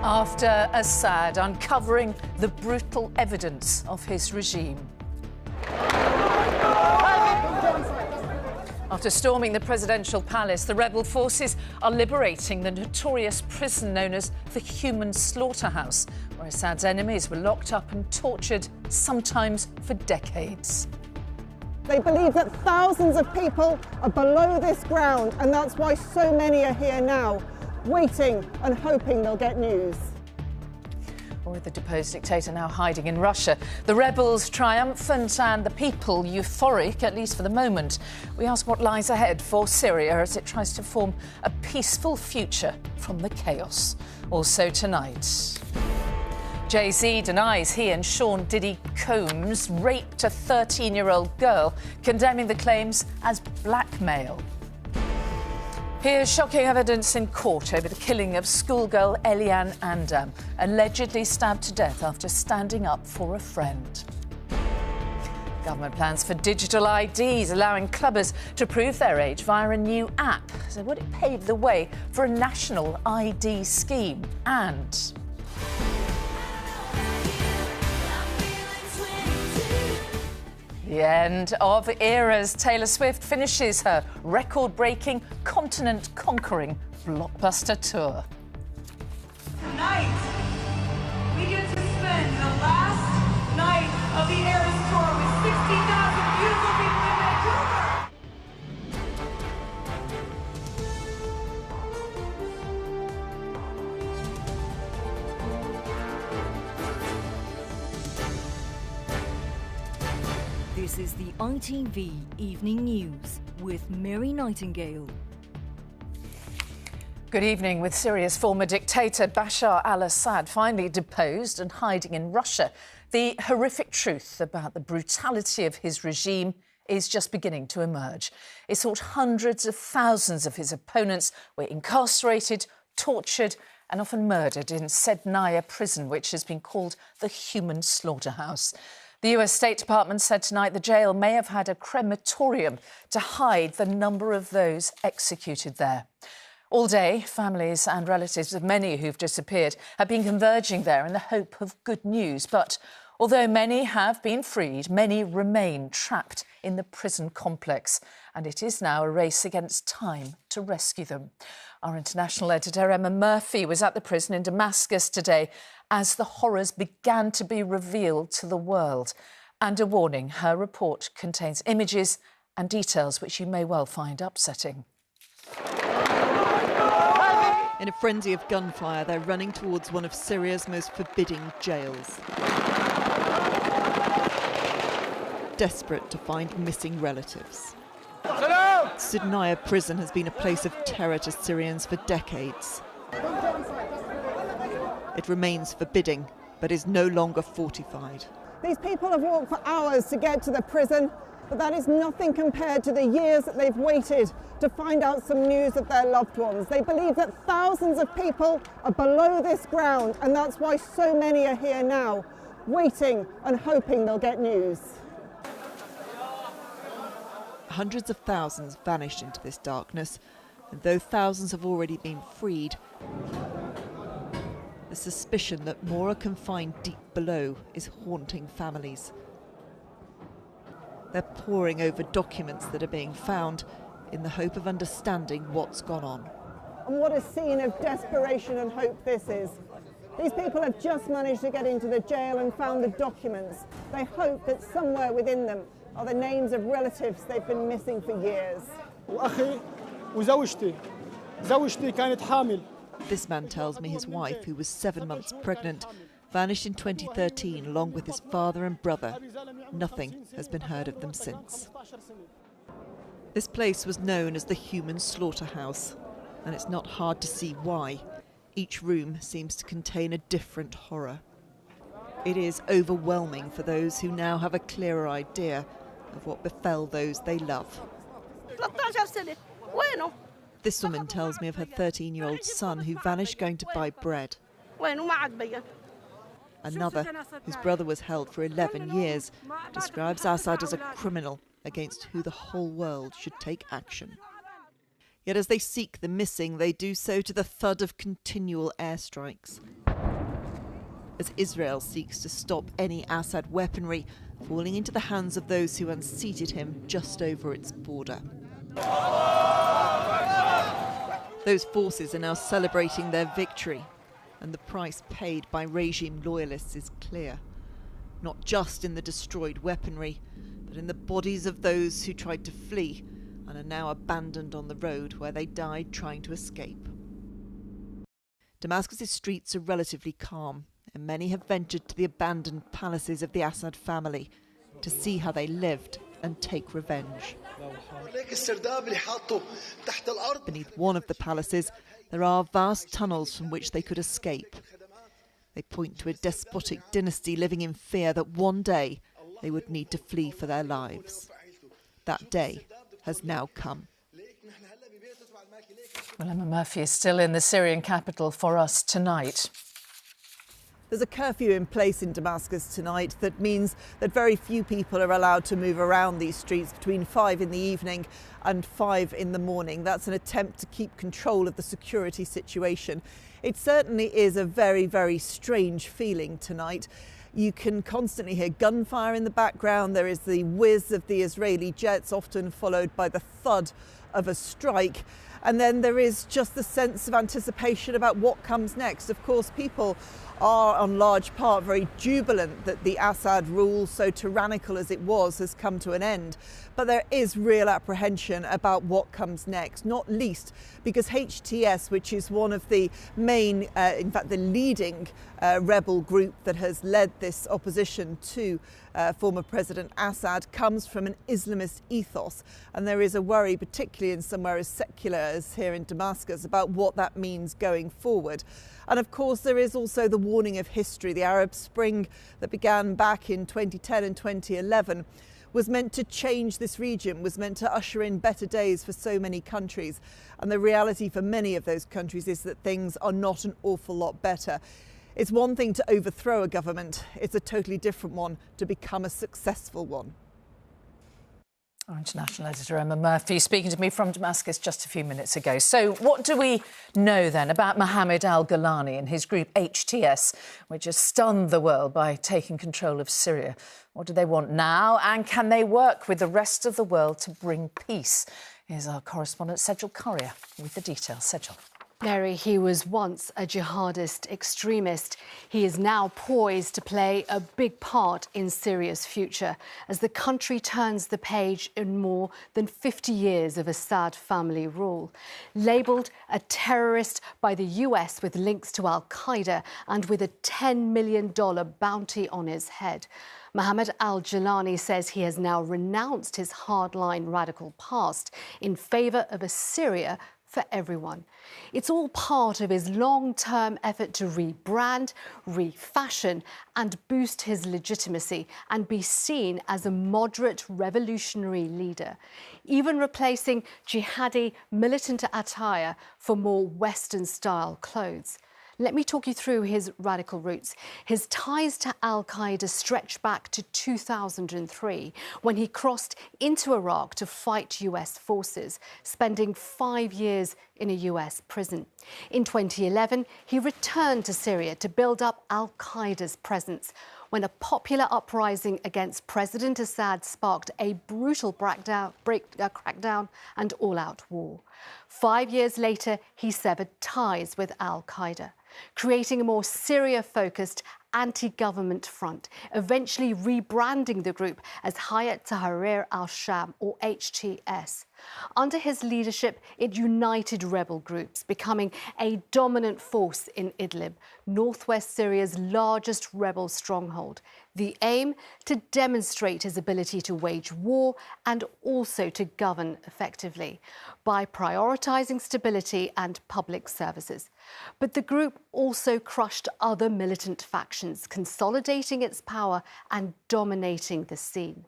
After Assad uncovering the brutal evidence of his regime. After storming the presidential palace, the rebel forces are liberating the notorious prison known as the human slaughterhouse, where Assad's enemies were locked up and tortured, sometimes for decades. They believe that thousands of people are below this ground, and that's why so many are here now, waiting and hoping they'll get news. With the deposed dictator now hiding in Russia, the rebels triumphant and the people euphoric, at least for the moment. We ask what lies ahead for Syria as it tries to form a peaceful future from the chaos. Also tonight, Jay-Z denies he and Sean Diddy Combs raped a 13-year-old girl, condemning the claims as blackmail. Here's shocking evidence in court over the killing of schoolgirl Eliane Andam, allegedly stabbed to death after standing up for a friend. Government plans for digital IDs, allowing clubbers to prove their age via a new app. So would it pave the way for a national ID scheme? And the end of eras. Taylor Swift finishes her record-breaking, continent-conquering blockbuster tour. Tonight, we get to spend the last night of the Eras Tour with 60,000 beautiful people in Vancouver. This is the ITV Evening News with Mary Nightingale. Good evening. With Syria's former dictator Bashar al-Assad finally deposed and hiding in Russia, the horrific truth about the brutality of his regime is just beginning to emerge. It's thought hundreds of thousands of his opponents were incarcerated, tortured and often murdered in Sednaya prison, which has been called the human slaughterhouse. The US State Department said tonight the jail may have had a crematorium to hide the number of those executed there. All day, families and relatives of many who've disappeared have been converging there in the hope of good news. But although many have been freed, many remain trapped in the prison complex. And it is now a race against time to rescue them. Our international editor, Emma Murphy, was at the prison in Damascus today as the horrors began to be revealed to the world. And a warning, her report contains images and details which you may well find upsetting. In a frenzy of gunfire, they're running towards one of Syria's most forbidding jails. Desperate to find missing relatives. Sednaya prison has been a place of terror to Syrians for decades. It remains forbidding, but is no longer fortified. These people have walked for hours to get to the prison, but that is nothing compared to the years that they've waited to find out some news of their loved ones. They believe that thousands of people are below this ground, and that's why so many are here now, waiting and hoping they'll get news. Hundreds of thousands vanished into this darkness, and though thousands have already been freed, the suspicion that more are confined deep below is haunting families. They're poring over documents that are being found in the hope of understanding what's gone on. And what a scene of desperation and hope this is. These people have just managed to get into the jail and found the documents. They hope that somewhere within them are the names of relatives they've been missing for years. This man tells me his wife, who was 7 months pregnant, vanished in 2013 along with his father and brother. Nothing has been heard of them since. This place was known as the human slaughterhouse, and it's not hard to see why. Each room seems to contain a different horror. It is overwhelming for those who now have a clearer idea of what befell those they love. This woman tells me of her 13-year-old son who vanished going to buy bread. Another, whose brother was held for 11 years, describes Assad as a criminal against who the whole world should take action. Yet as they seek the missing, they do so to the thud of continual airstrikes. as Israel seeks to stop any Assad weaponry falling into the hands of those who unseated him just over its border. Those forces are now celebrating their victory, and the price paid by regime loyalists is clear. Not just in the destroyed weaponry, but in the bodies of those who tried to flee and are now abandoned on the road where they died trying to escape. Damascus's streets are relatively calm, and many have ventured to the abandoned palaces of the Assad family to see how they lived and take revenge. Beneath one of the palaces, there are vast tunnels from which they could escape. They point to a despotic dynasty living in fear that one day they would need to flee for their lives. That day has now come. Well, Emma Murphy is still in the Syrian capital for us tonight. There's a curfew in place in Damascus tonight that means that very few people are allowed to move around these streets between 5 in the evening and 5 in the morning. That's an attempt to keep control of the security situation. It certainly is a very, very strange feeling tonight. You can constantly hear gunfire in the background. There is the whiz of the Israeli jets, often followed by the thud of a strike. And then there is just the sense of anticipation about what comes next. Of course, people are on large part very jubilant that the Assad rule, so tyrannical as it was, has come to an end. But there is real apprehension about what comes next, not least because HTS, which is one of the main, in fact the leading rebel group that has led this opposition to former President Assad, comes from an Islamist ethos. And there is a worry, particularly in somewhere as secular as here in Damascus, about what that means going forward. And of course, there is also the warning of history. The Arab Spring that began back in 2010 and 2011 was meant to change this region, was meant to usher in better days for so many countries. And the reality for many of those countries is that things are not an awful lot better. It's one thing to overthrow a government. It's a totally different one to become a successful one. Our international editor Emma Murphy speaking to me from Damascus just a few minutes ago. So what do we know then about Mohammed al-Golani and his group HTS, which has stunned the world by taking control of Syria? What do they want now, and can they work with the rest of the world to bring peace? Here's our correspondent Sejal Courier with the details. Sejal. Mary, he was once a jihadist extremist. He is now poised to play a big part in Syria's future as the country turns the page in more than 50 years of Assad family rule. Labelled a terrorist by the US with links to al-Qaeda and with a $10 million bounty on his head, Mohammed al-Golani says he has now renounced his hardline radical past in favour of a Syria for everyone. It's all part of his long-term effort to rebrand, refashion and boost his legitimacy and be seen as a moderate revolutionary leader, even replacing jihadi militant attire for more Western-style clothes. Let me talk you through his radical roots. His ties to al-Qaeda stretch back to 2003, when he crossed into Iraq to fight US forces, spending 5 years in a US prison. In 2011, he returned to Syria to build up al-Qaeda's presence, when a popular uprising against President Assad sparked a brutal crackdown and all-out war. 5 years later, he severed ties with al-Qaeda, creating a more Syria-focused anti-government front, eventually rebranding the group as Hayat Tahrir al-Sham, or HTS. Under his leadership, it united rebel groups, becoming a dominant force in Idlib, northwest Syria's largest rebel stronghold. The aim? To demonstrate his ability to wage war and also to govern effectively by prioritising stability and public services. But the group also crushed other militant factions, consolidating its power and dominating the scene.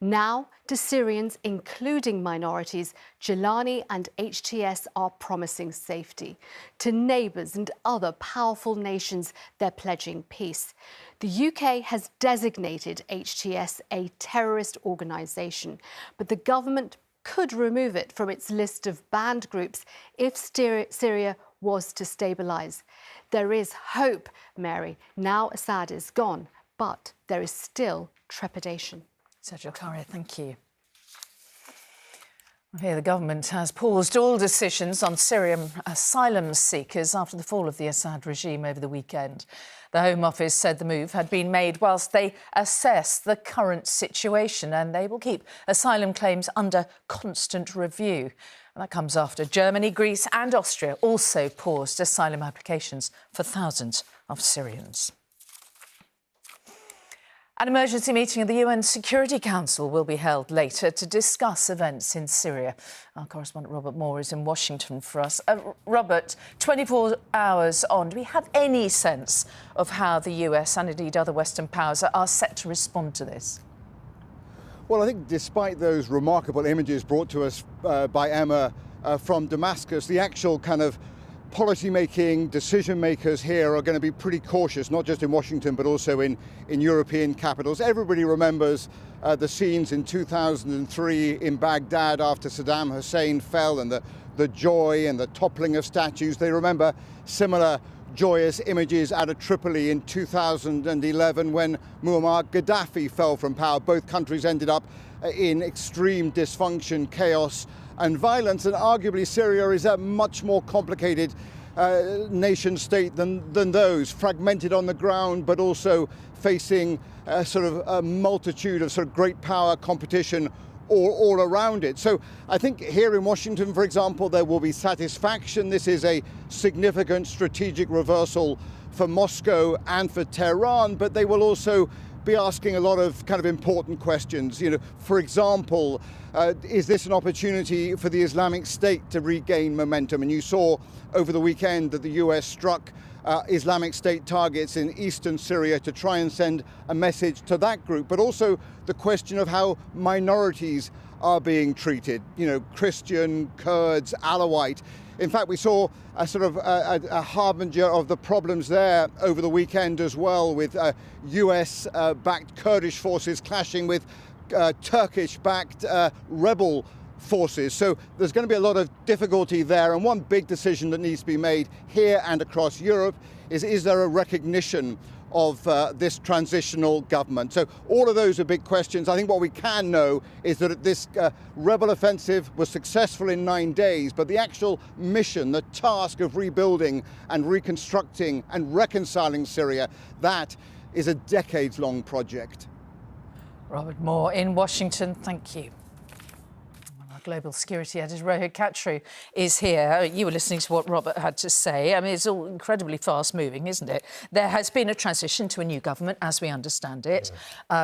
Now, to Syrians, including minorities, Golani and HTS are promising safety. To neighbours and other powerful nations, they're pledging peace. The UK has designated HTS a terrorist organisation, but the government could remove it from its list of banned groups if Syria was to stabilise. There is hope, Mary. Now Assad is gone, but there is still trepidation. Sergio Caria, thank you. Here, the government has paused all decisions on Syrian asylum seekers after the fall of the Assad regime over the weekend. The Home Office said the move had been made whilst they assess the current situation, and they will keep asylum claims under constant review. And that comes after Germany, Greece and Austria also paused asylum applications for thousands of Syrians. An emergency meeting of the UN Security Council will be held later to discuss events in Syria. Our correspondent Robert Moore is in Washington for us. Robert, 24 hours on, do we have any sense of how the US and indeed other Western powers are set to respond to this? Well, I think despite those remarkable images brought to us by Emma from Damascus, the actual kind of policy-making decision makers here are going to be pretty cautious, not just in Washington, but also in European capitals. Everybody remembers the scenes in 2003 in Baghdad after Saddam Hussein fell, and the joy and the toppling of statues. They remember similar joyous images out of Tripoli in 2011 when Muammar Gaddafi fell from power. Both countries ended up in extreme dysfunction, chaos and violence, and arguably Syria is a much more complicated nation state than those, fragmented on the ground, but also facing sort of a multitude of sort of great power competition all around it. So I think here in Washington, for example, there will be satisfaction. This is a significant strategic reversal for Moscow and for Tehran, but they will also be asking a lot of kind of important questions. You know, for example, is this an opportunity for the Islamic State to regain momentum? And you saw over the weekend that the US struck Islamic State targets in eastern Syria to try and send a message to that group, but also the question of how minorities are being treated, you know, Christian, Kurds, Alawite. In fact, we saw a sort of a harbinger of the problems there over the weekend as well, with US-backed Kurdish forces clashing with Turkish-backed rebel forces. So there's going to be a lot of difficulty there. And one big decision that needs to be made here and across Europe is there a recognition of this transitional government? So all of those are big questions. I think what we can know is that this rebel offensive was successful in 9 days, but the actual mission, the task of rebuilding and reconstructing and reconciling Syria, that is a decades-long project. Robert Moore in Washington, thank you. Global security editor Rohit Khatri is here. You were listening to what Robert had to say. I mean, it's all incredibly fast-moving, isn't it? There has been a transition to a new government, as we understand it,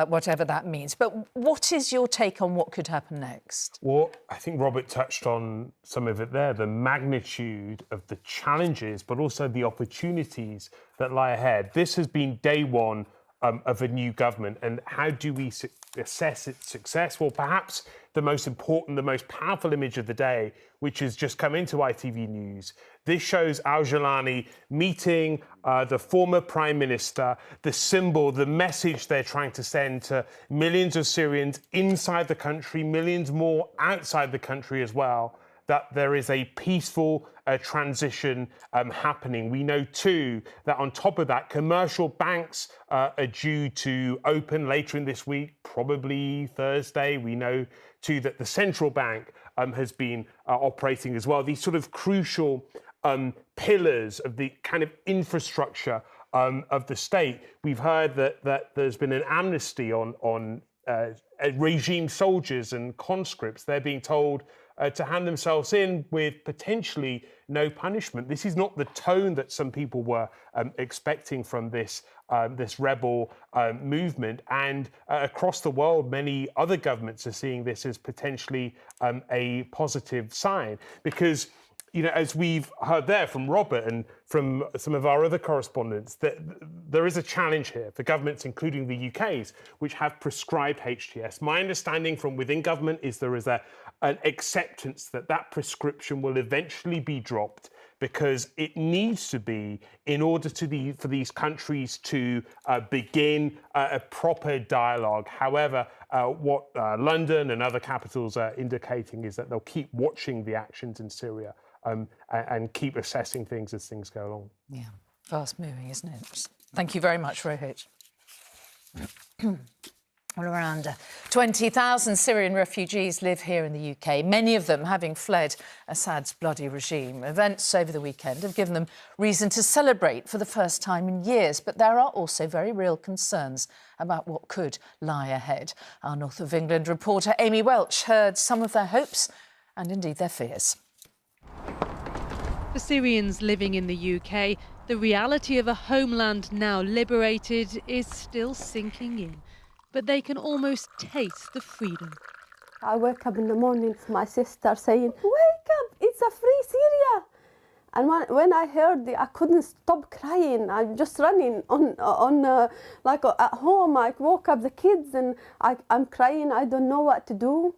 whatever that means. But what is your take on what could happen next? Well, I think Robert touched on some of it there, the magnitude of the challenges, but also the opportunities that lie ahead. This has been day one of a new government, and how do we assess its success? Well, perhaps the most important, the most powerful image of the day, which has just come into ITV News. This shows al-Jilani meeting the former Prime Minister, the symbol, the message they're trying to send to millions of Syrians inside the country, millions more outside the country as well, that there is a peaceful transition happening. We know, too, that on top of that, commercial banks are due to open later in this week, probably Thursday. We know, too, that the central bank has been operating as well. These sort of crucial pillars of the kind of infrastructure of the state. We've heard that there's been an amnesty on regime soldiers and conscripts. They're being told to hand themselves in with potentially no punishment. This is not the tone that some people were expecting from this rebel movement. And across the world, many other governments are seeing this as potentially a positive sign, because, you know, as we've heard there from Robert and from some of our other correspondents, that there is a challenge here for governments, including the UK's, which have prescribed HTS. My understanding from within government is there is an acceptance that that prescription will eventually be dropped, because it needs to be in order for these countries to begin a proper dialogue. However, what London and other capitals are indicating is that they'll keep watching the actions in Syria and keep assessing things as things go along. Yeah, fast moving, isn't it? Thank you very much, Rohit. Well, around 20,000 Syrian refugees live here in the UK, many of them having fled Assad's bloody regime. Events over the weekend have given them reason to celebrate for the first time in years, but there are also very real concerns about what could lie ahead. Our North of England reporter Amy Welch heard some of their hopes and indeed their fears. For Syrians living in the UK, the reality of a homeland now liberated is still sinking in. But they can almost taste the freedom. I wake up in the morning, my sister saying, "Wake up, it's a free Syria." And when I heard I couldn't stop crying. I'm just running like at home. I woke up the kids and I'm crying. I don't know what to do.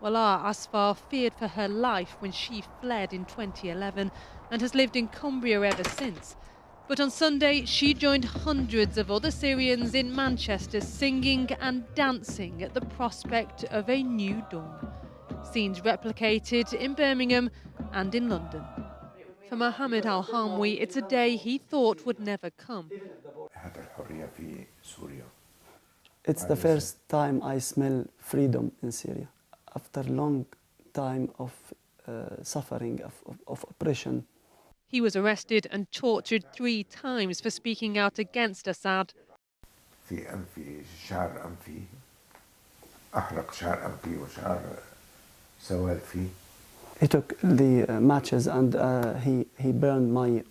Walaa Asfar feared for her life when she fled in 2011 and has lived in Cumbria ever since. But on Sunday, she joined hundreds of other Syrians in Manchester singing and dancing at the prospect of a new dawn. Scenes replicated in Birmingham and in London. For Mohammed Al-Hamwi, it's a day he thought would never come. It's the first time I smell freedom in Syria. After a long time of suffering, of oppression. He was arrested and tortured 3 times for speaking out against Assad. He took the matches and he burned my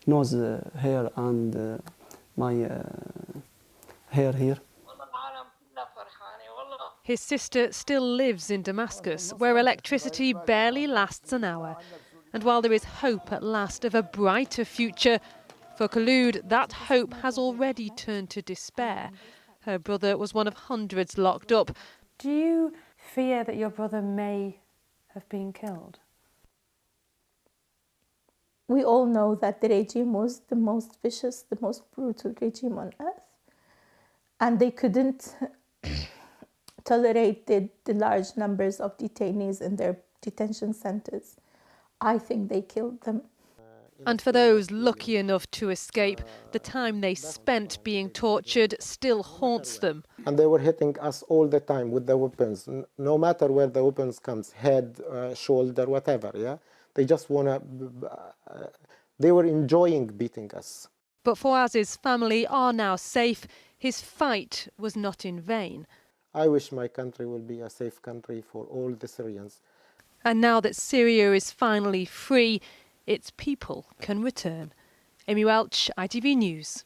nose hair and my hair here. His sister still lives in Damascus, where electricity barely lasts an hour. And while there is hope at last of a brighter future, for Khulud, that hope has already turned to despair. Her brother was one of hundreds locked up. Do you fear that your brother may have been killed? We all know that the regime was the most vicious, the most brutal regime on earth. And they couldn't tolerate the large numbers of detainees in their detention centres. I think they killed them. And for those lucky enough to escape, the time they spent being tortured still haunts them. And they were hitting us all the time with the weapons, no matter where the weapons comes, head, shoulder, whatever, yeah? They just they were enjoying beating us. But Fawaz's family are now safe. His fight was not in vain. I wish my country would be a safe country for all the Syrians. And now that Syria is finally free, its people can return. Amy Welch, ITV News.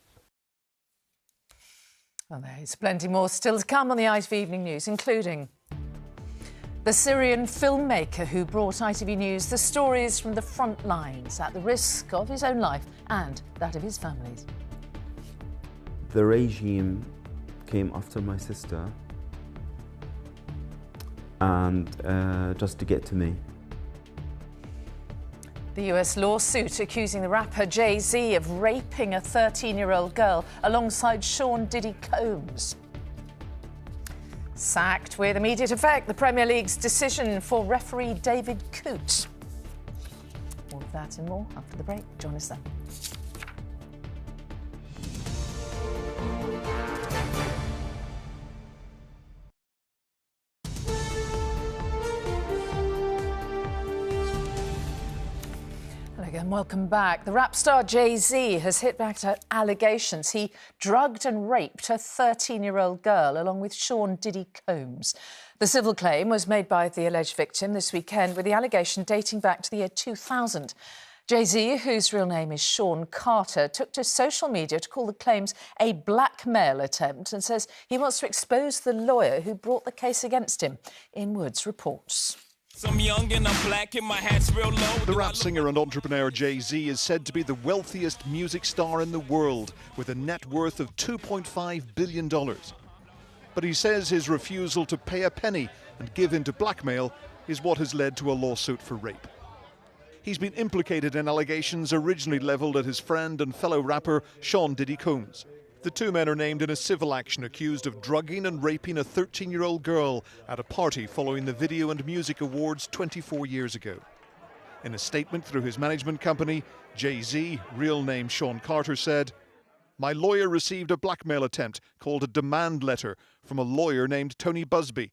Well, there's plenty more still to come on the ITV Evening News, including the Syrian filmmaker who brought ITV News the stories from the front lines at the risk of his own life and that of his family's. The regime came after my sister and just to get to me. The US lawsuit accusing the rapper Jay-Z of raping a 13-year-old girl alongside Sean Diddy Combs. Sacked with immediate effect, the Premier League's decision for referee David Coote. All of that and more after the break. Join us then. Again, welcome back. The rap star Jay-Z has hit back at allegations he drugged and raped a 13-year-old girl along with Sean Diddy Combs. The civil claim was made by the alleged victim this weekend, with the allegation dating back to the year 2000. Jay-Z, whose real name is Sean Carter, took to social media to call the claims a blackmail attempt and says he wants to expose the lawyer who brought the case against him. Ian Woods reports. I'm young and I'm black and my hat's real low. The rap singer and entrepreneur Jay-Z is said to be the wealthiest music star in the world, with a net worth of $2.5 billion. But he says his refusal to pay a penny and give in to blackmail is what has led to a lawsuit for rape. He's been implicated in allegations originally levelled at his friend and fellow rapper Sean Diddy Combs. The two men are named in a civil action accused of drugging and raping a 13-year-old girl at a party following the Video and Music Awards 24 years ago. In a statement through his management company, Jay-Z, real name Sean Carter, said, "My lawyer received a blackmail attempt called a demand letter from a lawyer named Tony Busby.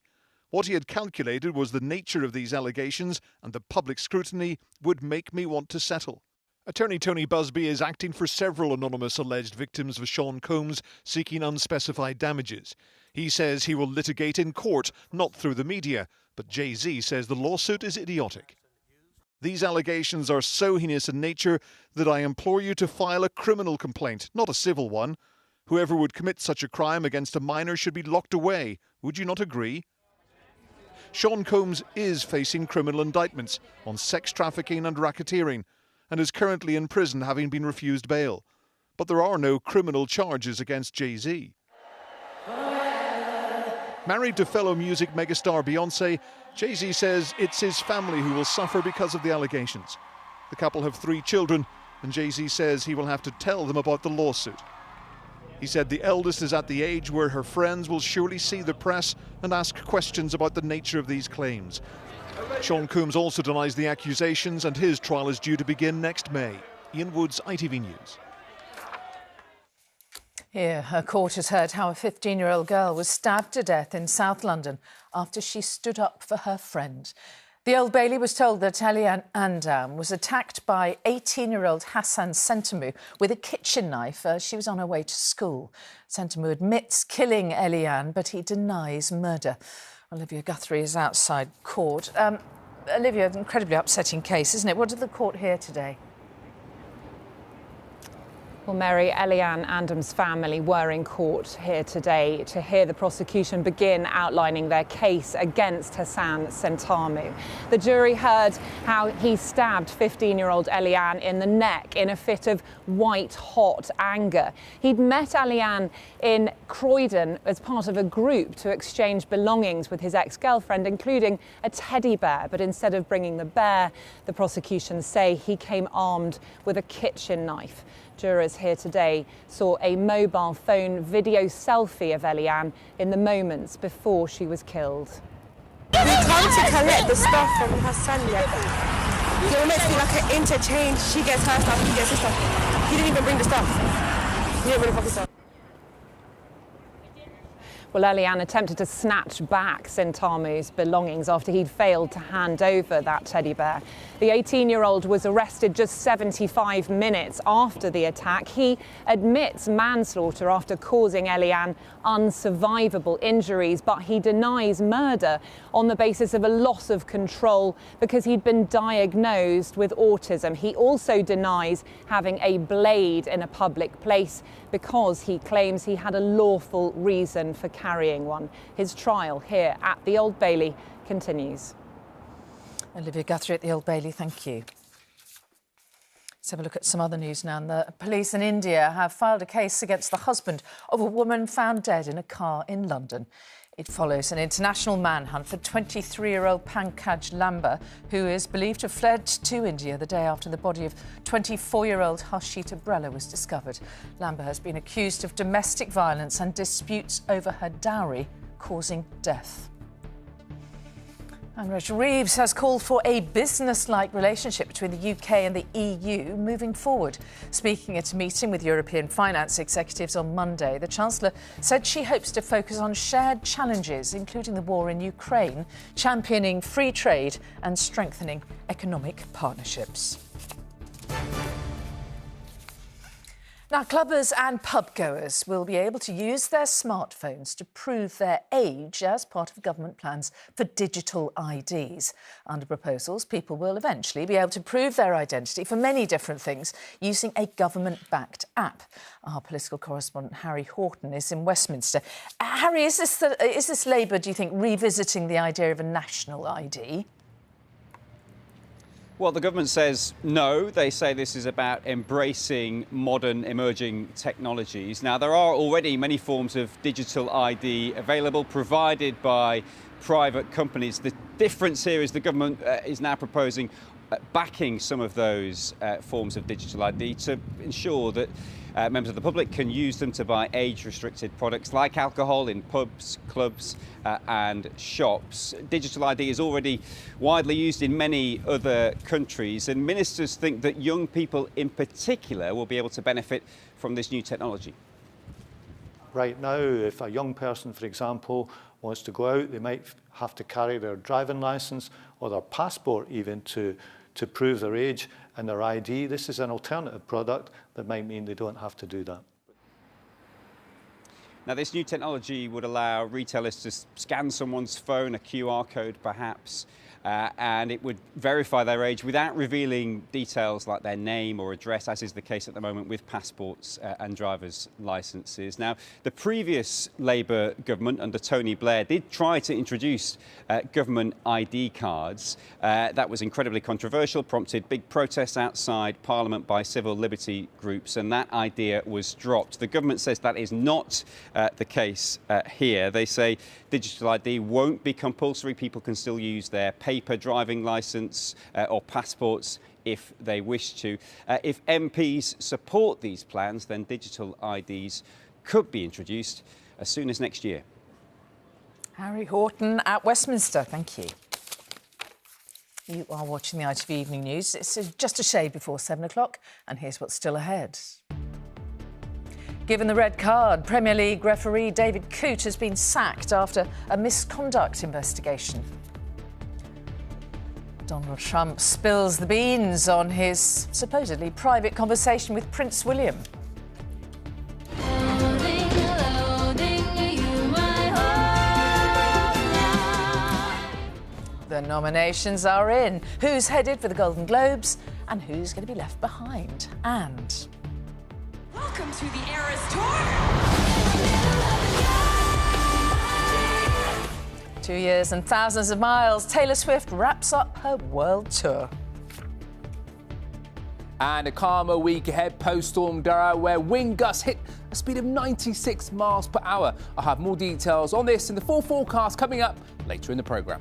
What he had calculated was the nature of these allegations and the public scrutiny would make me want to settle." Attorney Tony Busby is acting for several anonymous alleged victims of Sean Combs seeking unspecified damages. He says he will litigate in court, not through the media, but Jay-Z says the lawsuit is idiotic. "These allegations are so heinous in nature that I implore you to file a criminal complaint, not a civil one. Whoever would commit such a crime against a minor should be locked away. Would you not agree?" Sean Combs is facing criminal indictments on sex trafficking and racketeering and is currently in prison having been refused bail. But there are no criminal charges against Jay-Z. Married to fellow music megastar Beyoncé, Jay-Z says it's his family who will suffer because of the allegations. The couple have 3 children, and Jay-Z says he will have to tell them about the lawsuit. He said the eldest is at the age where her friends will surely see the press and ask questions about the nature of these claims. Sean Combs also denies the accusations, and his trial is due to begin next May. Ian Woods, ITV News. Here, a court has heard how a 15-year-old girl was stabbed to death in South London after she stood up for her friend. The Old Bailey was told that Eliane Andam was attacked by 18-year-old Hassan Sentamu with a kitchen knife as she was on her way to school. Sentamu admits killing Eliane, but he denies murder. Olivia Guthrie is outside court. Olivia, an incredibly upsetting case, isn't it? What did the court hear today? Well, Mary, Eliane Andam's family were in court here today to hear the prosecution begin outlining their case against Hassan Sentamu. The jury heard how he stabbed 15-year-old Eliane in the neck in a fit of white-hot anger. He'd met Eliane in Croydon as part of a group to exchange belongings with his ex-girlfriend, including a teddy bear. But instead of bringing the bear, the prosecution say he came armed with a kitchen knife. Jurors here today saw a mobile phone video selfie of Eliane in the moments before she was killed. We come to collect the stuff from Hassan. It will make it like an interchange. She gets her stuff, he gets his stuff. He didn't even bring the stuff. He didn't bring the fucking stuff. Well, Eliane attempted to snatch back Sentamu's belongings after he'd failed to hand over that teddy bear. The 18-year-old was arrested just 75 minutes after the attack. He admits manslaughter after causing Eliane unsurvivable injuries, but he denies murder on the basis of a loss of control because he'd been diagnosed with autism. He also denies having a blade in a public place because he claims he had a lawful reason for carrying one. His trial here at the Old Bailey continues. Olivia Guthrie at the Old Bailey, thank you. Let's have a look at some other news now. The police in India have filed a case against the husband of a woman found dead in a car in London. It follows an international manhunt for 23-year-old Pankaj Lamba, who is believed to have fled to India the day after the body of 24-year-old Harshita Brella was discovered. Lamba has been accused of domestic violence and disputes over her dowry, causing death. And Rachel Reeves has called for a business-like relationship between the UK and the EU moving forward. Speaking at a meeting with European finance executives on Monday, the Chancellor said she hopes to focus on shared challenges, including the war in Ukraine, championing free trade and strengthening economic partnerships. Now, clubbers and pub-goers will be able to use their smartphones to prove their age as part of government plans for digital IDs. Under proposals, people will eventually be able to prove their identity for many different things using a government-backed app. Our political correspondent Harry Horton is in Westminster. Harry, is this Labour, do you think, revisiting the idea of a national ID? Well, the government says no. They say this is about embracing modern emerging technologies. Now, there are already many forms of digital ID available, provided by private companies. The difference here is the government is now proposing backing some of those forms of digital ID to ensure that members of the public can use them to buy age-restricted products like alcohol in pubs, clubs and shops. Digital ID is already widely used in many other countries, and ministers think that young people in particular will be able to benefit from this new technology. Right now, if a young person, for example, wants to go out, they might have to carry their driving licence or their passport even to prove their age and their ID. This is an alternative product that might mean they don't have to do that. Now, this new technology would allow retailers to scan someone's phone, a QR code perhaps, and it would verify their age without revealing details like their name or address, as is the case at the moment with passports and driver's licences. Now, the previous Labour government under Tony Blair did try to introduce government ID cards. That was incredibly controversial, prompted big protests outside Parliament by civil liberty groups, and that idea was dropped. The government says that is not the case here. They say digital ID won't be compulsory. People can still use their paper driving licence or passports if they wish to. If MPs support these plans, then digital IDs could be introduced as soon as next year. Harry Horton at Westminster, thank you. You are watching the ITV Evening News. It's just a shade before 7 o'clock, and here's what's still ahead. Given the red card, Premier League referee David Coote has been sacked after a misconduct investigation. Donald Trump spills the beans on his supposedly private conversation with Prince William. The nominations are in. Who's headed for the Golden Globes and who's going to be left behind? And welcome to the Eras Tour! 2 years and thousands of miles, Taylor Swift wraps up her world tour. And a calmer week ahead post-storm Dara, where wind gusts hit a speed of 96 miles per hour. I'll have more details on this in the full forecast coming up later in the programme.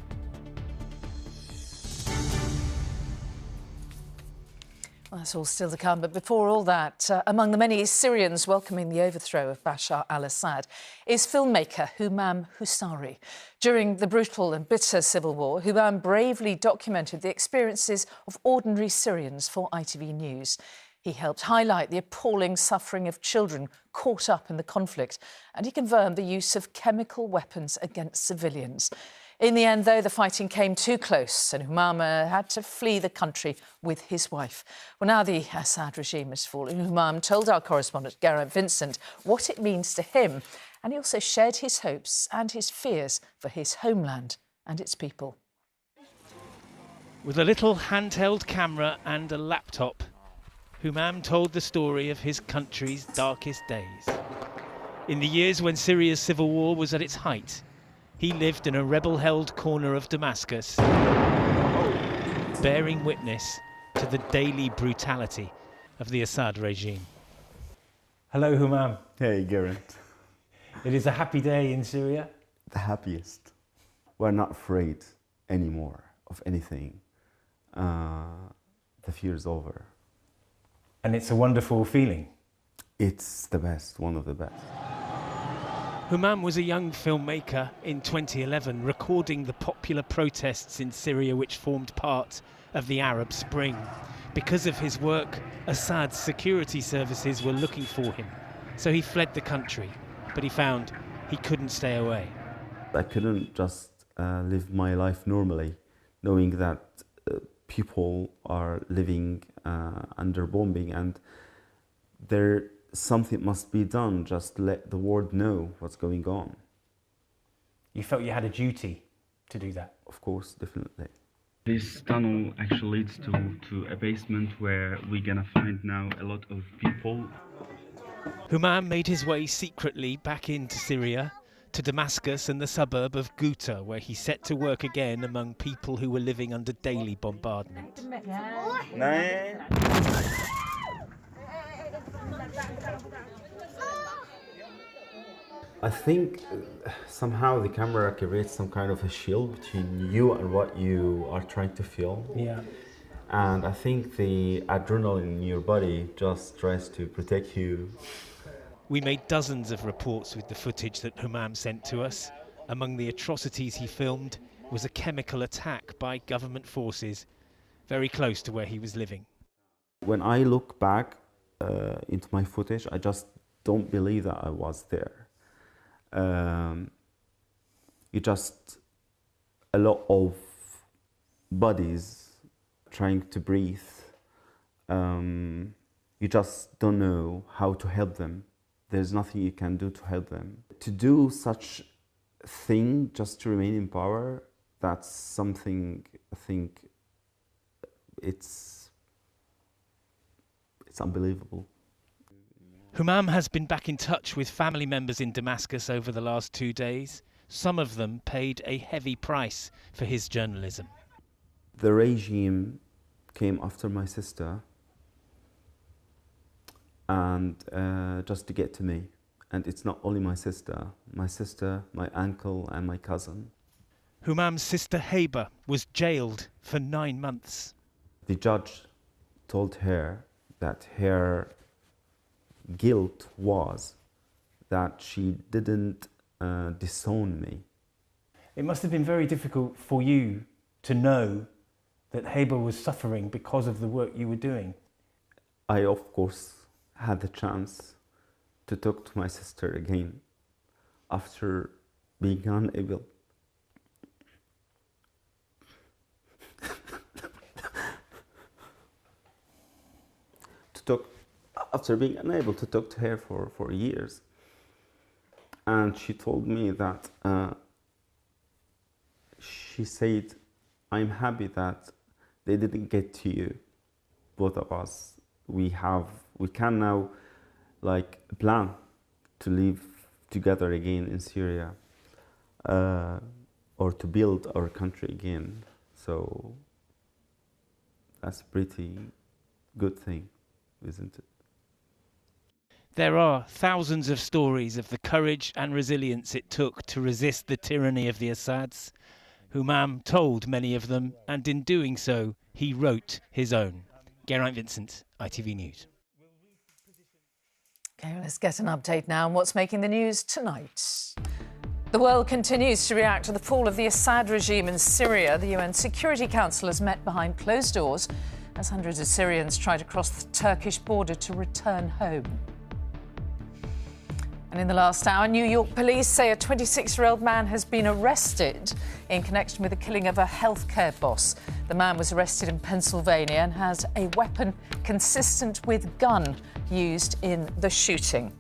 Well, that's all still to come. But before all that, among the many Syrians welcoming the overthrow of Bashar al-Assad is filmmaker Humam Husari. During the brutal and bitter civil war, Humam bravely documented the experiences of ordinary Syrians for ITV News. He helped highlight the appalling suffering of children caught up in the conflict, and he confirmed the use of chemical weapons against civilians. In the end, though, the fighting came too close and Humam had to flee the country with his wife. Well, now the Assad regime has fallen. Humam told our correspondent, Gareth Vincent, what it means to him, and he also shared his hopes and his fears for his homeland and its people. With a little handheld camera and a laptop, Humam told the story of his country's darkest days. In the years when Syria's civil war was at its height, he lived in a rebel-held corner of Damascus, bearing witness to the daily brutality of the Assad regime. Hello, Humam. Hey, Gareth. It is a happy day in Syria. The happiest. We're not afraid anymore of anything. The fear is over. And it's a wonderful feeling. It's the best, one of the best. Humam was a young filmmaker in 2011, recording the popular protests in Syria which formed part of the Arab Spring. Because of his work, Assad's security services were looking for him, so he fled the country, but he found he couldn't stay away. I couldn't just live my life normally, knowing that people are living under bombing and something must be done, just let the world know what's going on. You felt you had a duty to do that? Of course, definitely. This tunnel actually leads to a basement where we're gonna find now a lot of people. Humam made his way secretly back into Syria, to Damascus and the suburb of Ghouta, where he set to work again among people who were living under daily bombardment. I think somehow the camera creates some kind of a shield between you and what you are trying to film. Yeah. And I think the adrenaline in your body just tries to protect you. We made dozens of reports with the footage that Humam sent to us. Among the atrocities he filmed was a chemical attack by government forces very close to where he was living. When I look back into my footage, I just don't believe that I was there. You just a lot of bodies trying to breathe. You just don't know how to help them. There's nothing you can do to help them. To do such thing just to remain in power, that's something I think it's unbelievable. Humam has been back in touch with family members in Damascus over the last 2 days. Some of them paid a heavy price for his journalism. The regime came after my sister and just to get to me. And it's not only my sister, my uncle and my cousin. Humam's sister Heba was jailed for 9 months. The judge told her that her guilt was that she didn't disown me. It must have been very difficult for you to know that Heba was suffering because of the work you were doing. I, of course, had the chance to talk to my sister again after being unable to talk to her for years. And she told me that she said, I'm happy that they didn't get to you, both of us. We can now plan to live together again in Syria or to build our country again. So that's a pretty good thing, isn't it? There are thousands of stories of the courage and resilience it took to resist the tyranny of the Assads. Humam told many of them, and in doing so, he wrote his own. Geraint Vincent, ITV News. OK, let's get an update now on what's making the news tonight. The world continues to react to the fall of the Assad regime in Syria. The UN Security Council has met behind closed doors as hundreds of Syrians try to cross the Turkish border to return home. And in the last hour, New York police say a 26-year-old man has been arrested in connection with the killing of a healthcare boss. The man was arrested in Pennsylvania and has a weapon consistent with gun used in the shooting.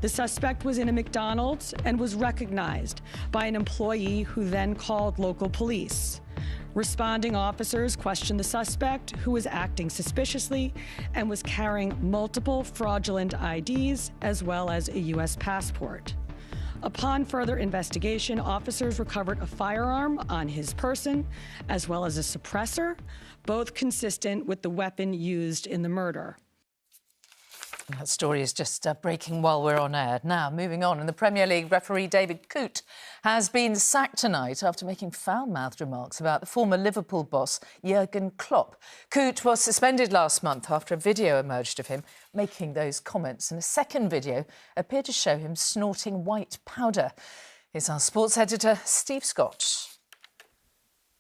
The suspect was in a McDonald's and was recognized by an employee who then called local police. Responding officers questioned the suspect, who was acting suspiciously and was carrying multiple fraudulent IDs as well as a U.S. passport. Upon further investigation, officers recovered a firearm on his person as well as a suppressor, both consistent with the weapon used in the murder. That story is just breaking while we're on air. Now, moving on, and the Premier League referee David Coote has been sacked tonight after making foul-mouthed remarks about the former Liverpool boss Jurgen Klopp. Coote was suspended last month after a video emerged of him making those comments, and a second video appeared to show him snorting white powder. Here's our sports editor, Steve Scott.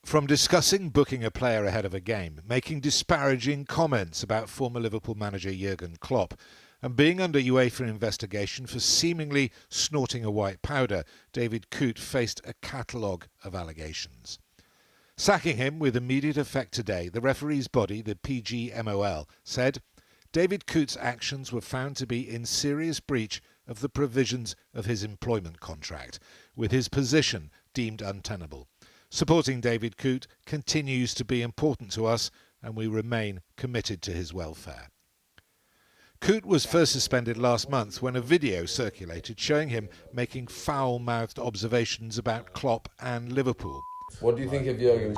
From discussing booking a player ahead of a game, making disparaging comments about former Liverpool manager Jurgen Klopp, and being under UEFA investigation for seemingly snorting a white powder, David Coote faced a catalogue of allegations. Sacking him with immediate effect today, the referee's body, the PGMOL, said David Coote's actions were found to be in serious breach of the provisions of his employment contract, with his position deemed untenable. Supporting David Coote continues to be important to us, and we remain committed to his welfare. Coote was first suspended last month when a video circulated showing him making foul-mouthed observations about Klopp and Liverpool. What do you think of Jurgen?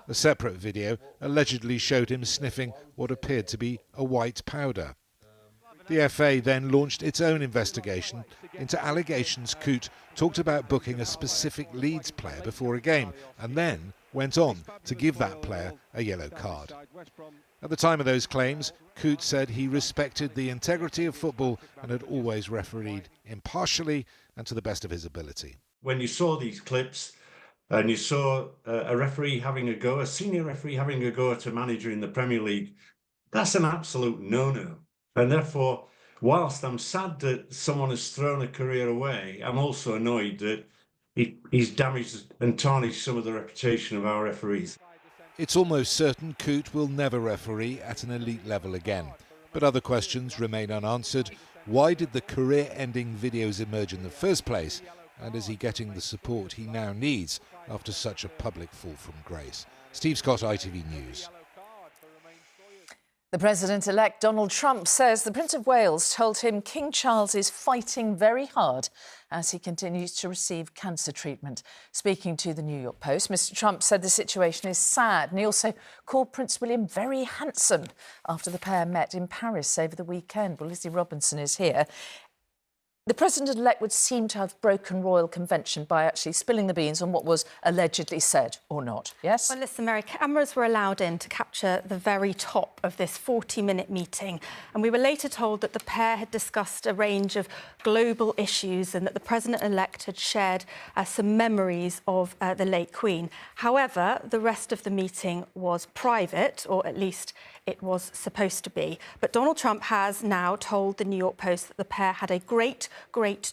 A separate video allegedly showed him sniffing what appeared to be a white powder. The FA then launched its own investigation into allegations Coote talked about booking a specific Leeds player before a game and then went on to give that player a yellow card. At the time of those claims, Coote said he respected the integrity of football and had always refereed impartially and to the best of his ability. When you saw these clips and you saw a referee having a go, a senior referee having a go at a manager in the Premier League, that's an absolute no-no. And therefore, whilst I'm sad that someone has thrown a career away, I'm also annoyed that he's damaged and tarnished some of the reputation of our referees. It's almost certain Coote will never referee at an elite level again. But other questions remain unanswered. Why did the career-ending videos emerge in the first place? And is he getting the support he now needs after such a public fall from grace? Steve Scott, ITV News. The President-elect Donald Trump says the Prince of Wales told him King Charles is fighting very hard as he continues to receive cancer treatment. Speaking to the New York Post, Mr Trump said the situation is sad and he also called Prince William very handsome after the pair met in Paris over the weekend. Well, Lizzie Robinson is here. The President-elect would seem to have broken royal convention by actually spilling the beans on what was allegedly said, or not, yes? Well, listen, Mary, cameras were allowed in to capture the very top of this 40-minute meeting, and we were later told that the pair had discussed a range of global issues and that the President-elect had shared some memories of the late Queen. However, the rest of the meeting was private, or at least it was supposed to be. But Donald Trump has now told the New York Post that the pair had a great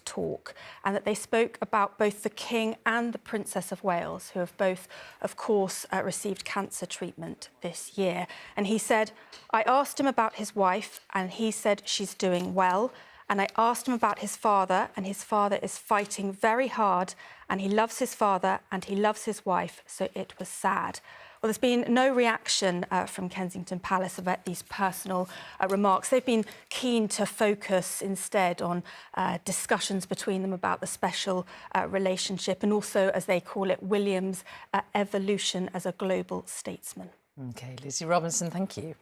talk and that they spoke about both the King and the Princess of Wales, who have both, of course, received cancer treatment this year. And he said, I asked him about his wife and he said she's doing well. And I asked him about his father and his father is fighting very hard and he loves his father and he loves his wife, so it was sad. Well, there's been no reaction from Kensington Palace about these personal remarks. They've been keen to focus instead on discussions between them about the special relationship and also, as they call it, William's evolution as a global statesman. OK, Lizzie Robinson, thank you.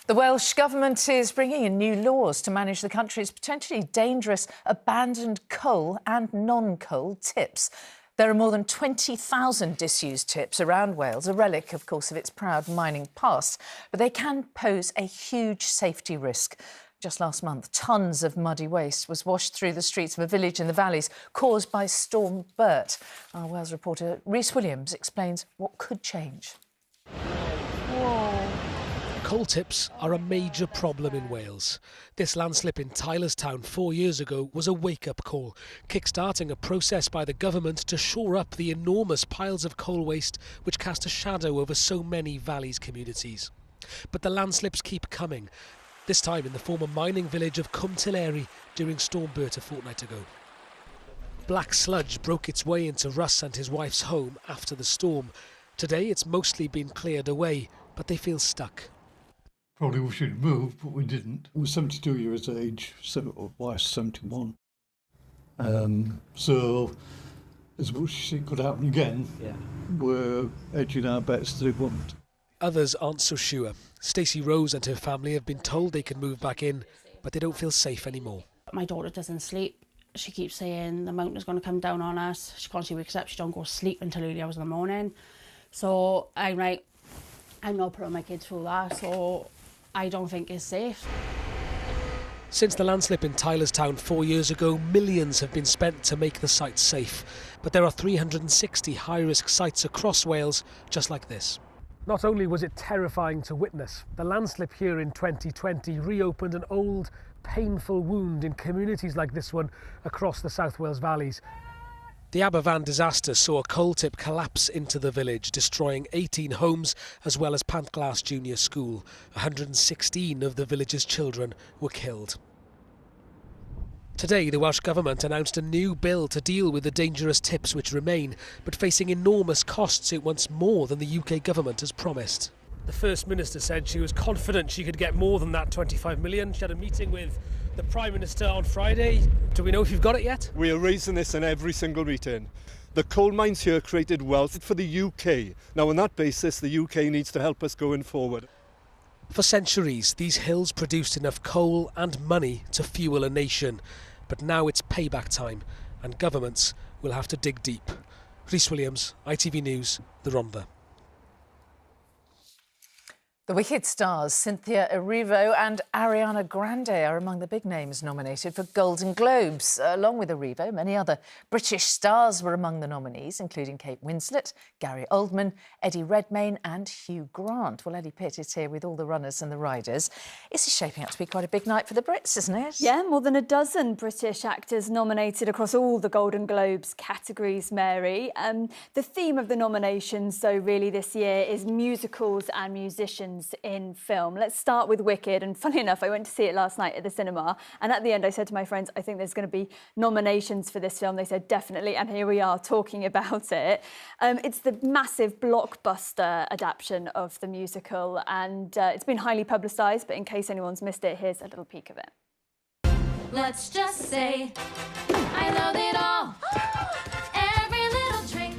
The Welsh Government is bringing in new laws to manage the country's potentially dangerous abandoned coal and non-coal tips. There are more than 20,000 disused tips around Wales, a relic, of course, of its proud mining past. But they can pose a huge safety risk. Just last month, tons of muddy waste was washed through the streets of a village in the valleys caused by Storm Bert. Our Wales reporter Rhys Williams explains what could change. Whoa. Coal tips are a major problem in Wales. This landslip in Tylerstown 4 years ago was a wake-up call, kick-starting a process by the government to shore up the enormous piles of coal waste which cast a shadow over so many valleys communities. But the landslips keep coming, this time in the former mining village of Cwmtilleri during Storm Bert a fortnight ago. Black sludge broke its way into Russ and his wife's home after the storm. Today it's mostly been cleared away, but they feel stuck. Probably we should move, but we didn't. I was 72 years of age, so wife's 71. So, as much as it could happen again, we're edging our bets that it won't. Others aren't so sure. Stacey Rose and her family have been told they can move back in, but they don't feel safe anymore. My daughter doesn't sleep. She keeps saying the mountain is going to come down on us. She constantly wakes up. She don't go to sleep until early hours in the morning. So I'm like, I'm not putting my kids through that, so I don't think it's safe. Since the landslip in Tylerstown 4 years ago, millions have been spent to make the site safe. But there are 360 high-risk sites across Wales just like this. Not only was it terrifying to witness, the landslip here in 2020 reopened an old, painful wound in communities like this one across the South Wales valleys. The Aberfan disaster saw a coal tip collapse into the village, destroying 18 homes as well as Pantglas Junior School. 116 of the village's children were killed. Today, the Welsh Government announced a new bill to deal with the dangerous tips which remain, but facing enormous costs it wants more than the UK Government has promised. The First Minister said she was confident she could get more than that 25 million. She had a meeting with the Prime Minister on Friday. Do we know if you've got it yet? We are raising this in every single meeting. The coal mines here created wealth for the UK. Now, on that basis, the UK needs to help us going forward. For centuries, these hills produced enough coal and money to fuel a nation. But now it's payback time, and governments will have to dig deep. Rhys Williams, ITV News, the Rhondda. The Wicked stars Cynthia Erivo and Ariana Grande are among the big names nominated for Golden Globes. Along with Erivo, many other British stars were among the nominees, including Kate Winslet, Gary Oldman, Eddie Redmayne and Hugh Grant. Well, Eddie Pitt is here with all the runners and the riders. This is shaping up to be quite a big night for the Brits, isn't it? Yeah, more than a dozen British actors nominated across all the Golden Globes categories, Mary. The theme of the nominations, though, really this year is musicals and musicians in film. Let's start with Wicked, and funny enough, I went to see it last night at the cinema, and at the end I said to my friends, I think there's going to be nominations for this film. They said definitely, and here we are talking about it. It's the massive blockbuster adaptation of the musical, and it's been highly publicised, but in case anyone's missed it, here's a little peek of it. Let's just say I love it all. Every little trick.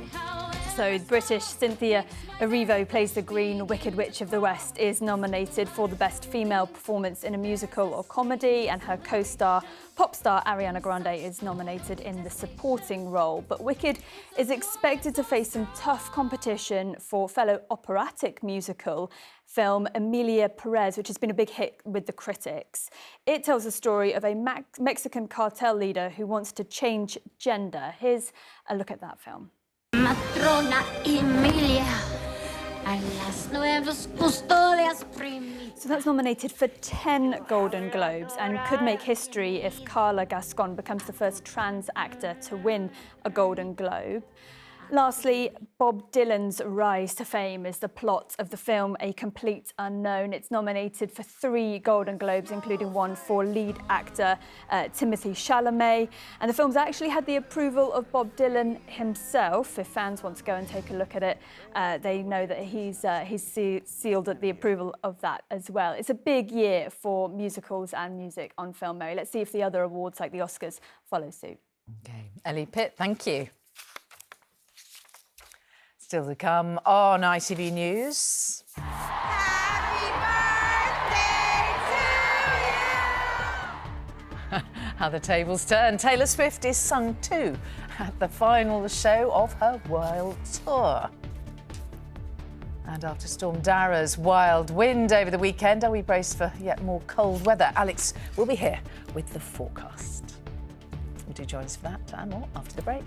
So British Cynthia Erivo plays the Green Wicked Witch of the West, is nominated for the Best Female Performance in a Musical or Comedy, and her co-star, pop star Ariana Grande, is nominated in the supporting role. But Wicked is expected to face some tough competition for fellow operatic musical film Emilia Perez, which has been a big hit with the critics. It tells the story of a Mexican cartel leader who wants to change gender. Here's a look at that film. Matrona Emilia. So that's nominated for 10 Golden Globes and could make history if Carla Gascon becomes the first trans actor to win a Golden Globe. Lastly, Bob Dylan's rise to fame is the plot of the film A Complete Unknown. It's nominated for 3 Golden Globes, including one for lead actor Timothée Chalamet. And the film's actually had the approval of Bob Dylan himself. If fans want to go and take a look at it, they know that he's sealed the approval of that as well. It's a big year for musicals and music on film, Mary. Let's see if the other awards, like the Oscars, follow suit. OK. Ellie Pitt, thank you. Still to come on ITV News. Happy birthday to you! How the tables turn. Taylor Swift is sung to at the final show of her world tour. And after Storm Dara's wild wind over the weekend, are we braced for yet more cold weather? Alex will be here with the forecast. Do join us for that and more after the break.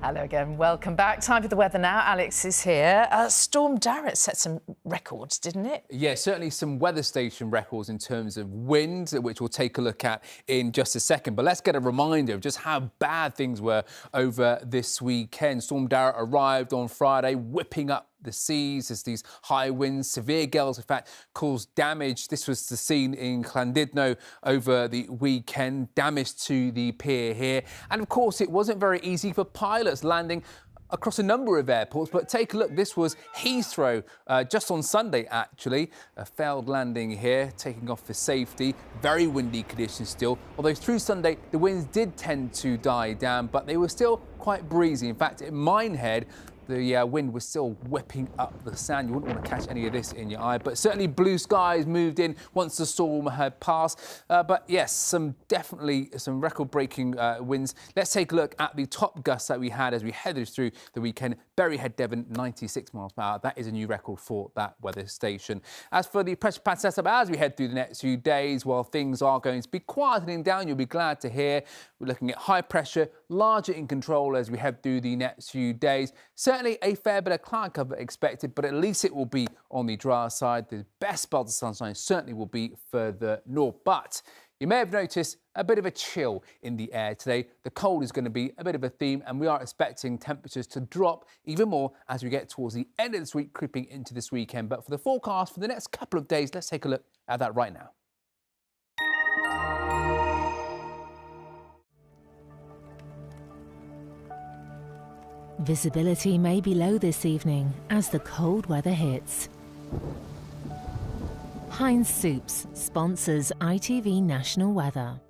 Hello again, welcome back. Time for the weather now. Alex is here. Storm Dara set some records, didn't it? Yeah, certainly some weather station records in terms of wind, which we'll take a look at in just a second. But let's get a reminder of just how bad things were over this weekend. Storm Dara arrived on Friday, whipping up the seas as these high winds, severe gales, in fact, caused damage. This was the scene in Llandudno over the weekend, damage to the pier here. And of course, it wasn't very easy for pilots landing across a number of airports, but take a look. This was Heathrow just on Sunday, actually. A failed landing here, taking off for safety. Very windy conditions still, although through Sunday, the winds did tend to die down, but they were still quite breezy. In fact, at Minehead, the wind was still whipping up the sand. You wouldn't want to catch any of this in your eye, but certainly blue skies moved in once the storm had passed. But yes, definitely some record-breaking winds. Let's take a look at the top gusts that we had as we headed through the weekend. Berryhead, Devon, 96 miles per hour. That is a new record for that weather station. As for the pressure pattern setup as we head through the next few days, while things are going to be quietening down, you'll be glad to hear we're looking at high pressure, larger in control as we head through the next few days. Certainly a fair bit of cloud cover expected, but at least it will be on the drier side. The best spells of sunshine certainly will be further north. But you may have noticed a bit of a chill in the air today. The cold is going to be a bit of a theme, and we are expecting temperatures to drop even more as we get towards the end of this week, creeping into this weekend. But for the forecast for the next couple of days, let's take a look at that right now. Visibility may be low this evening as the cold weather hits. Heinz Soups sponsors ITV National Weather.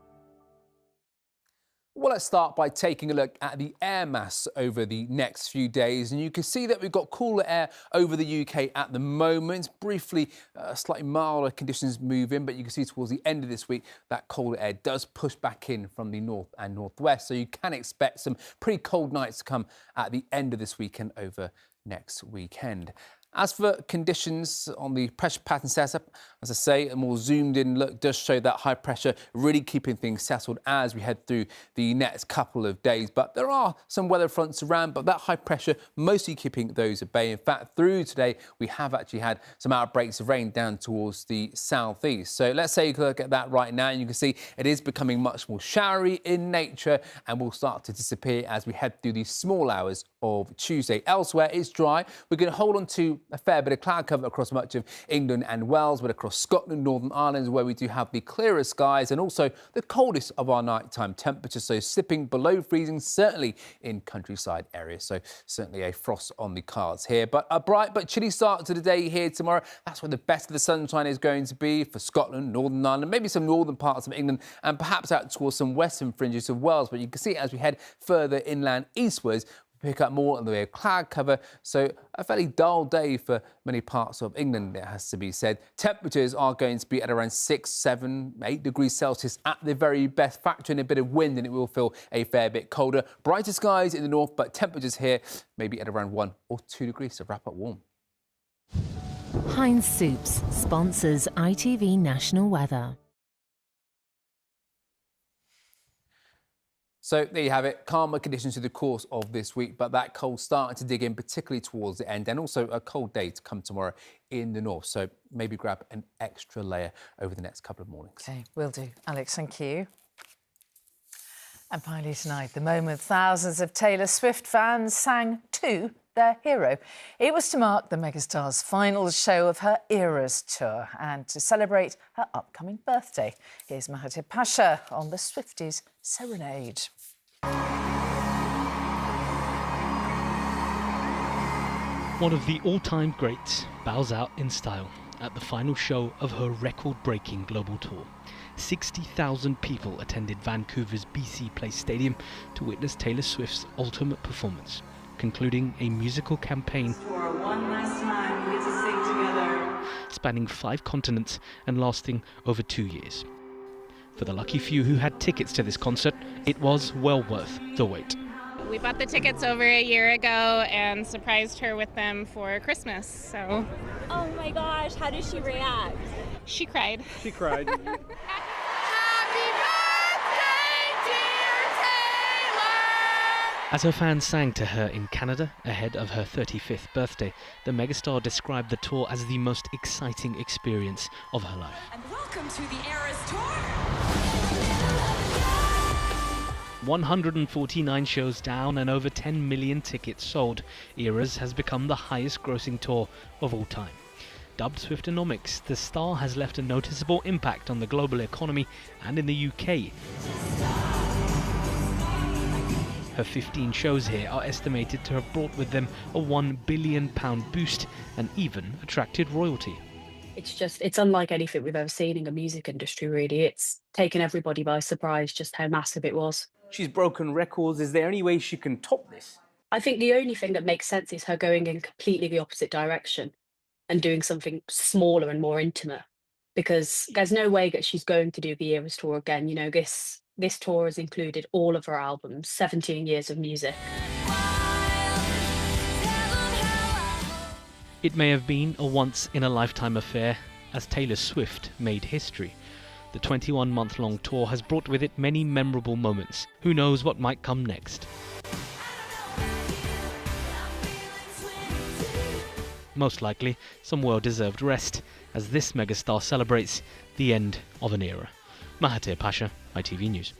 Well, let's start by taking a look at the air mass over the next few days. And you can see that we've got cooler air over the UK at the moment. Briefly, slightly milder conditions move in, but you can see towards the end of this week, that colder air does push back in from the north and northwest. So you can expect some pretty cold nights to come at the end of this weekend over next weekend. As for conditions on the pressure pattern setup, as I say, a more zoomed in look does show that high pressure really keeping things settled as we head through the next couple of days. But there are some weather fronts around, but that high pressure mostly keeping those at bay. In fact, through today, we have actually had some outbreaks of rain down towards the southeast. So let's take a look at that right now. And you can see it is becoming much more showery in nature and will start to disappear as we head through these small hours of Tuesday. Elsewhere, it's dry. We're going to hold on to a fair bit of cloud cover across much of England and Wales, but across Scotland, Northern Ireland, where we do have the clearest skies and also the coldest of our nighttime temperatures, so slipping below freezing, certainly in countryside areas. So certainly a frost on the cards here, but a bright but chilly start to the day here tomorrow. That's where the best of the sunshine is going to be for Scotland, Northern Ireland, maybe some northern parts of England, and perhaps out towards some western fringes of Wales. But you can see as we head further inland eastwards, pick up more in the way of cloud cover, so a fairly dull day for many parts of England, it has to be said. Temperatures are going to be at around 6, 7, 8 degrees Celsius at the very best. Factor in a bit of wind and it will feel a fair bit colder. Brighter skies in the north, but temperatures here maybe at around 1 or 2 degrees, so wrap up warm. Heinz Soups sponsors ITV National Weather. So there you have it, calmer conditions through the course of this week, but that cold starting to dig in, particularly towards the end, and also a cold day to come tomorrow in the north. So maybe grab an extra layer over the next couple of mornings. OK, will do. Alex, thank you. And finally tonight, the moment thousands of Taylor Swift fans sang to their hero. It was to mark the megastar's final show of her Eras tour and to celebrate her upcoming birthday. Here's Mahathir Pasha on the Swifties' Serenade. One of the all-time greats bows out in style at the final show of her record-breaking global tour. 60,000 people attended Vancouver's BC Place Stadium to witness Taylor Swift's ultimate performance, concluding a musical campaign One last time, we get to sing together. spanning 5 continents and lasting over 2 years. For the lucky few who had tickets to this concert, it was well worth the wait. We bought the tickets over a year ago and surprised her with them for Christmas, so... Oh my gosh, how did she react? She cried. She cried. As her fans sang to her in Canada ahead of her 35th birthday, the megastar described the tour as the most exciting experience of her life. And welcome to the Eras Tour. 149 shows down and over 10 million tickets sold, Eras has become the highest grossing tour of all time. Dubbed Swiftonomics, the star has left a noticeable impact on the global economy and in the UK. Her 15 shows here are estimated to have brought with them a £1 billion boost and even attracted royalty. It's unlike anything we've ever seen in the music industry, really. It's taken everybody by surprise just how massive it was. She's broken records. Is there any way she can top this? I think the only thing that makes sense is her going in completely the opposite direction and doing something smaller and more intimate, because there's no way that she's going to do the Eras tour again. You know, this tour has included all of her albums, 17 years of music. It may have been a once-in-a-lifetime affair as Taylor Swift made history. The 21-month-long tour has brought with it many memorable moments. Who knows what might come next? Most likely, some well-deserved rest, as this megastar celebrates the end of an era. Mahathir Pasha, ITV News.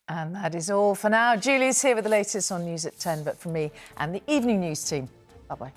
And that is all for now. Julie's here with the latest on News at 10, but from me and the Evening News team, bye-bye.